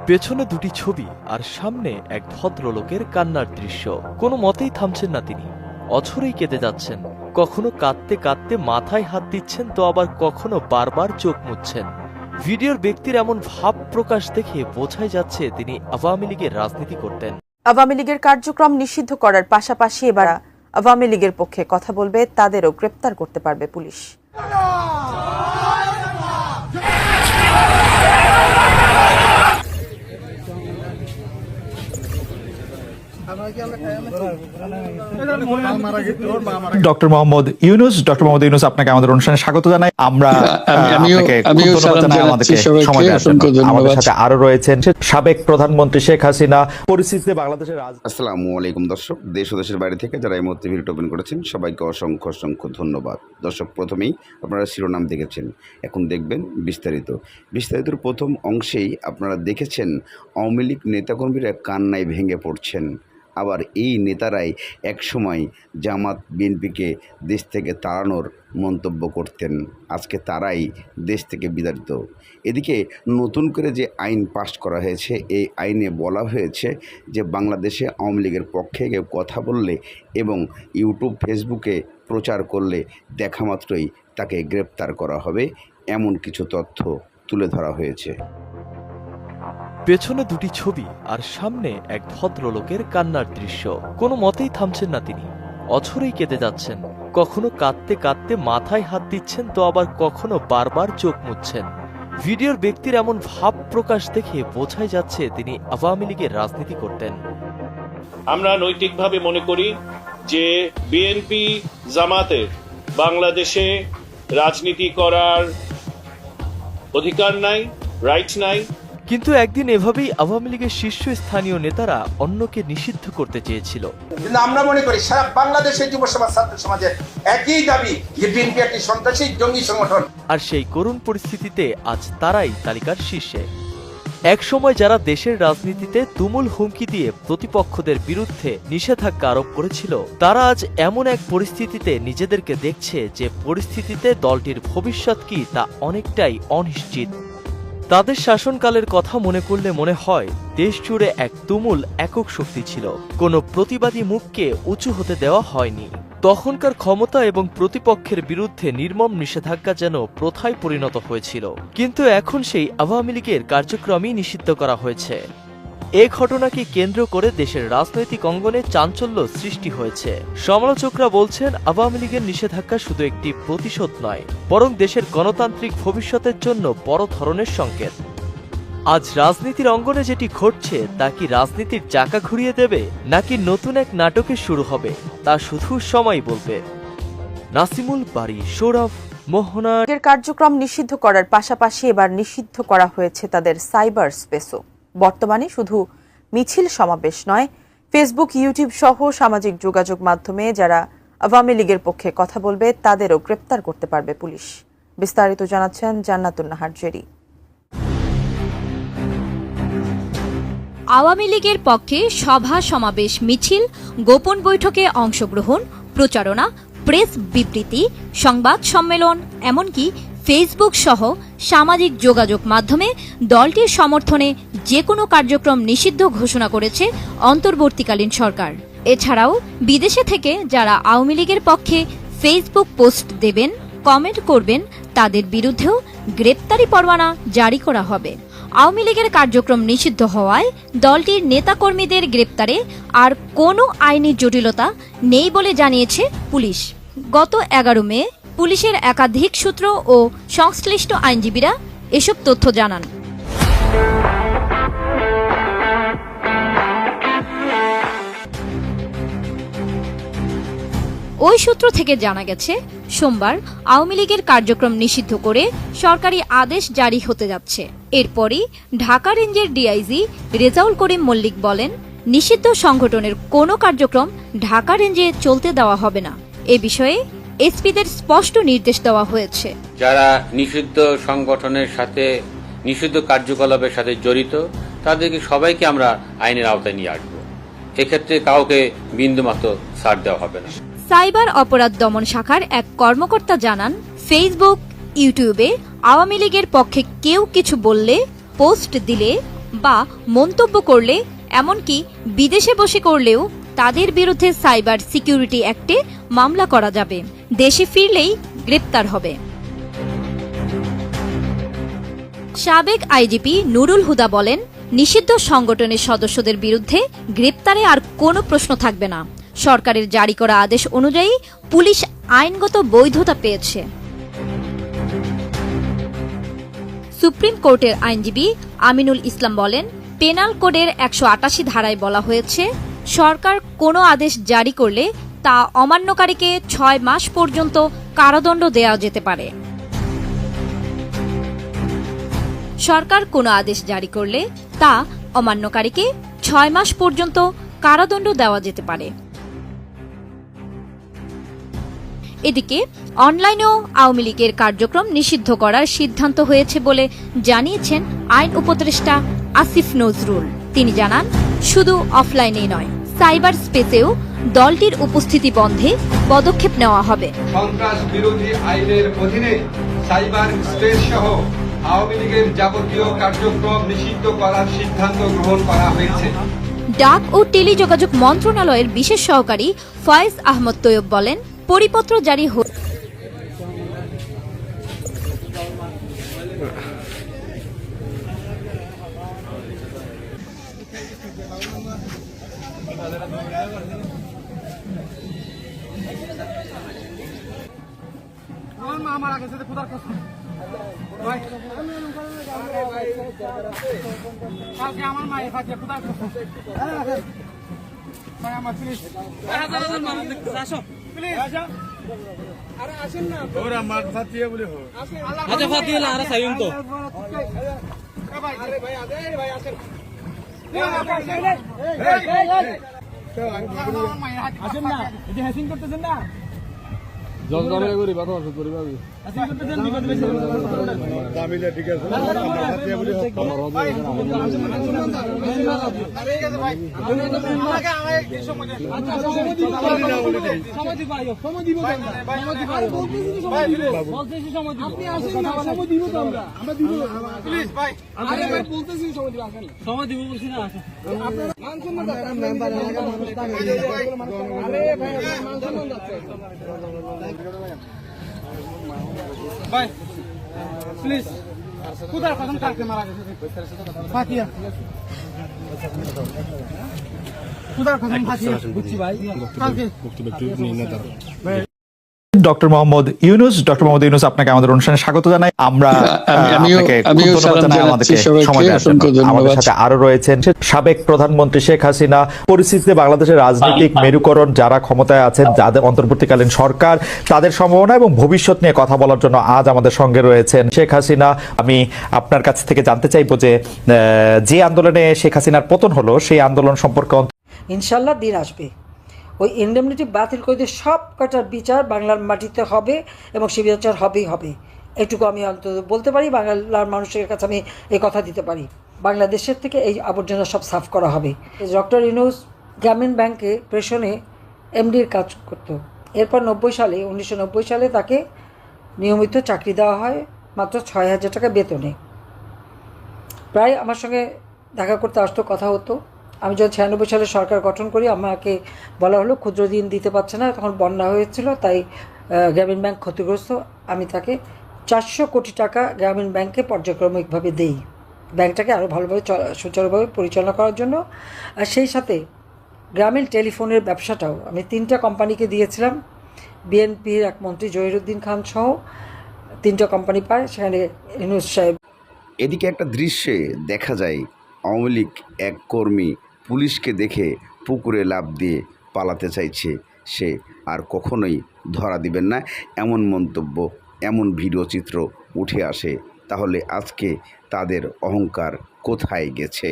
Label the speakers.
Speaker 1: পেছনে দুটি ছবি আর সামনে এক ভদ্রলোকের কান্নার দৃশ্য। কোনো মতেই থামছেন না তিনি, অঝরেই কেঁদে যাচ্ছেন। কখনো কাঁদতে কাঁদতে মাথায় হাত দিচ্ছেন, তো আবার কখনো বারবার চোখ মুছছেন। ভিডিওর ব্যক্তির এমন ভাব প্রকাশ দেখে বোঝাই যাচ্ছে তিনি আওয়ামী লীগের রাজনীতি করতেন।
Speaker 2: আওয়ামী লীগের কার্যক্রম নিষিদ্ধ করার পাশাপাশি এবার আওয়ামী লীগের পক্ষে কথা বলবে, তাদেরও গ্রেপ্তার করতে পারবে পুলিশ।
Speaker 3: ডক্টর মোহাম্মদ ইউনূস, আপনাকে আমাদের অনুষ্ঠানে স্বাগত জানাই। আমরা আমাদের সাথে আরো রয়েছেন সাবেক প্রধানমন্ত্রী শেখ হাসিনা। পরিস্থিতিতে বাংলাদেশের
Speaker 4: আসসালামু আলাইকুম দর্শক, দেশ ও দেশের বাইরে থেকে যারা এই মুহূর্তে ভিডিও ওপেন করেছেন সবাইকে অসংখ্য অসংখ্য ধন্যবাদ। দর্শক, প্রথমেই আপনারা শিরোনাম দেখেছেন, এখন দেখবেন বিস্তারিতর প্রথম অংশেই আপনারা দেখেছেন আওয়ামী লীগ নেতাকর্মীরা কান্নায় ভেঙে পড়ছেন। আবার এই নেতারাই একসময় জামাত বিএনপিকে দেশ থেকে তাড়ানোর মন্তব্য করতেন, আজকে তারাই দেশ থেকে বিতাড়িত। এদিকে নতুন করে যে আইন পাস করা হয়েছে, এই আইনে বলা হয়েছে যে বাংলাদেশে আওয়ামী লীগের পক্ষে কেউ কথা বললে এবং ইউটিউব ফেসবুকে প্রচার করলে দেখা মাত্রই তাকে গ্রেপ্তার করা হবে, এমন কিছু তথ্য তুলে ধরা হয়েছে।
Speaker 1: পেছনে দুটি ছবি আর সামনে এক ভদ্রলোকের কান্নার দৃশ্য। কোনো মতেই থামছেন না তিনি, অঝরেই কেঁদে যাচ্ছেন। কখনো কাঁদতে কাঁদতে মাথায় হাত দিচ্ছেন, তো আবার কখনো বারবার চোখ মুছছেন। ভিডিওর ব্যক্তির এমন ভাব প্রকাশ দেখে বোঝাই যাচ্ছে তিনি আওয়ামী লীগের রাজনীতি করতেন।
Speaker 5: আমরা নৈতিকভাবে মনে করি যে বিএনপি জামাতের বাংলাদেশে রাজনীতি করার অধিকার নাই, রাইট নাই।
Speaker 1: কিন্তু একদিন এভাবেই আওয়ামী লীগের শীর্ষস্থানীয় নেতারা অন্যকে নিষিদ্ধ করতে চেয়েছিল।
Speaker 6: আমরা মনে করি সারা বাংলাদেশের যুব সমাজ, ছাত্র সমাজের একই দাবি যে বিএনপি একটি সন্ত্রাসী জঙ্গি সংগঠন।
Speaker 1: আর সেই করুণ পরিস্থিতিতে আজ তারাই তালিকার শীর্ষে। এক সময় যারা দেশের রাজনীতিতে তুমুল হুমকি দিয়ে প্রতিপক্ষদের বিরুদ্ধে নিষেধাজ্ঞা আরোপ করেছিল, তারা আজ এমন এক পরিস্থিতিতে নিজেদেরকে দেখছে যে পরিস্থিতিতে দলটির ভবিষ্যৎ কি তা অনেকটাই অনিশ্চিত। তাদের শাসনকালের কথা মনে করলে মনে হয় দেশ জুড়ে এক তুমুল একক শক্তি ছিল, কোনো প্রতিবাদী মুখকে উঁচু হতে দেওয়া হয়নি। তখনকার ক্ষমতা এবং প্রতিপক্ষের বিরুদ্ধে নির্মম নিষেধাজ্ঞা যেন প্রথায় পরিণত হয়েছিল। কিন্তু এখন সেই আওয়ামী লীগের কার্যক্রমই নিষিদ্ধ করা হয়েছে। এ ঘটনাকে কেন্দ্র করে দেশের রাজনৈতিক অঙ্গনে চাঞ্চল্য সৃষ্টি হয়েছে। সমালোচকরা বলছেন আওয়ামী লীগের নিষেধাজ্ঞা শুধু একটি প্রতিশোধ নয়, বরং দেশের গণতান্ত্রিক ভবিষ্যতের জন্য বড় ধরনের সংকেত। আজ রাজনীতির অঙ্গনে যেটি ঘটছে তা কি রাজনীতির চাকা ঘুরিয়ে দেবে, নাকি নতুন এক নাটকের শুরু হবে, তা শুধু সময় বলবে। নাসিমুল বারী, সৌরভ, মোহনা।
Speaker 2: কার্যক্রম নিষিদ্ধ করার পাশাপাশি এবার নিষিদ্ধ করা হয়েছে তাদের সাইবার স্পেসও। বর্তমানে শুধু মিছিল সমাবেশ নয়, ফেসবুক, ইউটিউব সহ সামাজিক যোগাযোগ মাধ্যমে যারা আওয়ামী লীগের পক্ষে কথা বলবে তাদেরও গ্রেপ্তার করতে পারবে পুলিশ। বিস্তারিত জানাচ্ছেন জান্নাতুন নাহার জেরি।
Speaker 7: আওয়ামী লীগের পক্ষে সভা সমাবেশ, মিছিল, গোপন বৈঠকে অংশগ্রহণ, প্রচারণা, প্রেস বিবৃতি, সংবাদ সম্মেলন, এমনকি ফেসবুক সহ সামাজিক যোগাযোগ মাধ্যমে দলটির সমর্থনে যে কোনো কার্যক্রম নিষিদ্ধ ঘোষণা করেছে অন্তর্বর্তীকালীন সরকার। এছাড়াও বিদেশে থেকে যারা আওয়ামী লীগের পক্ষে ফেসবুক পোস্ট দেবেন, কমেন্ট করবেন, তাদের বিরুদ্ধেও গ্রেপ্তারি পরোয়ানা জারি করা হবে। আওয়ামী লীগের কার্যক্রম নিষিদ্ধ হওয়ায় দলটির নেতাকর্মীদের গ্রেপ্তারে আর কোনো আইনি জটিলতা নেই বলে জানিয়েছে পুলিশ। গত 11 মে পুলিশের একাধিক সূত্র ও সংশ্লিষ্ট আইনজীবীরা এসব তথ্য জানান। ওই সূত্র থেকে জানা গেছে, সোমবার আওয়ামী লীগের কার্যক্রম নিষিদ্ধ করে সরকারি আদেশ জারি হতে যাচ্ছে। এরপরই ঢাকা রেঞ্জের ডিআইজি রেজাউল করিম মল্লিক বলেন, নিষিদ্ধ সংগঠনের কোনো কার্যক্রম ঢাকা রেঞ্জে চলতে দেওয়া হবে না। এ বিষয়ে এসপিদের স্পষ্ট নির্দেশ দেওয়া হয়েছে।
Speaker 8: যারা নিষিদ্ধ সংগঠনের সাথে, নিষিদ্ধ কার্যকলাপের সাথে জড়িত, তাদেরকে সবাইকে আমরা আইনের আওতায় নিয়ে আসবো। এক্ষেত্রে কাউকে বিন্দুমাত্র ছাড় দেওয়া হবে না।
Speaker 7: সাইবার অপরাধ দমন শাখার এক কর্মকর্তা জানান, ফেসবুক, ইউটিউবে আওয়ামী লীগের পক্ষে কেউ কিছু বললে, পোস্ট দিলে বা মন্তব্য করলে, এমনকি বিদেশে বসে করলেও তাদের বিরুদ্ধে সাইবার সিকিউরিটি অ্যাক্টে মামলা করা যাবে। দেশে ফিরলেই গ্রেপ্তার হবে। সাবেক আইজিপি নুরুল হুদা বলেন, নিষিদ্ধ সংগঠনের সদস্যদের বিরুদ্ধে গ্রেপ্তারে আর কোনো প্রশ্ন থাকবে না। সরকারের জারি করা আদেশ অনুযায়ী পুলিশ আইনগত বৈধতা পেয়েছে। সুপ্রিম কোর্টের আইনজীবী আমিনুল ইসলাম বলেন, পেনাল কোডের 188 ধারায় বলা হয়েছে, সরকার কোনো আদেশ জারি করলে তা অমান্যকারীকে 6 মাস পর্যন্ত কারাদণ্ড দেওয়া যেতে পারে। সরকার কোনো আদেশ জারি করলে তা অমান্যকারীকে 6 মাস পর্যন্ত কারাদণ্ড দেওয়া যেতে পারে। এদিকে অনলাইনেও আওয়ামী লীগের কার্যক্রম নিষিদ্ধ করার সিদ্ধান্ত হয়েছে বলে জানিয়েছেন আইন উপদেষ্টা আসিফ নজরুল। তিনি জানান, শুধু অফলাইনেই নয়, সাইবার স্পেসেও দলটির উপস্থিতি বন্ধে পদক্ষেপ নেওয়া হবে।
Speaker 9: সন্ত্রাস বিরোধী আইনের অধীনে সাইবার স্পেস সহ আওয়ামী লীগের যাবতীয় কার্যক্রম নিষিদ্ধ করার সিদ্ধান্ত গ্রহণ করা হয়েছে।
Speaker 7: ডাক ও টেলিযোগাযোগ মন্ত্রণালয়ের বিশেষ সহকারী ফয়েজ আহমদ তৈয়ব বলেন, পরিপত্র জারি
Speaker 3: ডক্টর মোহাম্মদ ইউনূস, আপনাকে আমাদের অনুষ্ঠানে স্বাগত জানাই। আমরা আমাদের সাথে আরো রয়েছেন সাবেক প্রধানমন্ত্রী শেখ হাসিনা, পরিস্থিতিতে বাংলাদেশের রাজনৈতিক মেরুকরণ, যারা ক্ষমতায় আছেন, যাদের অন্তর্বর্তীকালীন সরকার, তাদের সম্ভাবনা এবং ভবিষ্যৎ নিয়ে কথা বলার জন্য আজ আমাদের সঙ্গে রয়েছেন শেখ হাসিনা। আমি আপনার কাছ থেকে জানতে চাইবো যে আন্দোলনে শেখ হাসিনার পতন হলো, সেই আন্দোলন সম্পর্কে
Speaker 10: ইনশাল্লাহ দিন আসবে, ওই ইন্ডেমনিটি বাতিল করে দিয়ে সব কটার বিচার বাংলার মাটিতে হবে এবং সে বিচার হবেই হবে। এটুকু আমি অন্তত বলতে পারি, বাংলার মানুষের কাছে আমি এই কথা দিতে পারি। বাংলাদেশের থেকে এই আবর্জনা সব সাফ করা হবে। ডক্টর ইউনূস গ্রামীণ ব্যাংকে প্রেষণে এমডির কাজ করত। এরপর 1990 সালে তাকে নিয়মিত চাকরি দেওয়া হয় মাত্র 6,000 টাকা বেতনে। প্রায় আমার সঙ্গে দেখা করতে আসতো, কথা হতো। আমি যখন 96 সালে সরকার গঠন করি, আমাকে বলা হলো ক্ষুদ্র ঋণ দিতে পারছে না, তখন বন্যা হয়েছিল, তাই গ্রামীণ ব্যাংক ক্ষতিগ্রস্ত। আমি তাকে 400 কোটি টাকা গ্রামীণ ব্যাংকে পর্যায়ক্রমিকভাবে দেই, ব্যাংকটাকে আরও ভালোভাবে সুচারুভাবে পরিচালনা করার জন্য। আর সেই সাথে গ্রামীণ টেলিফোনের ব্যবসাটাও আমি 3টা কোম্পানিকে দিয়েছিলাম। বিএনপির এক মন্ত্রী জহিরুদ্দিন খান সহ 3টা কোম্পানি পায়, সেখানে ইউনূস সাহেব।
Speaker 4: এদিকে একটা দৃশ্যে দেখা যায় আওয়ামী লীগ এক কর্মী পুলিশকে দেখে পুকুরে লাফ দিয়ে পালাতে চাইছে, সে আর কখনোই ধরা দিবেন না, এমন মন্তব্য, এমন ভিডিও চিত্র উঠে আসে। তাহলে আজকে তাদের অহংকার কোথায় গেছে?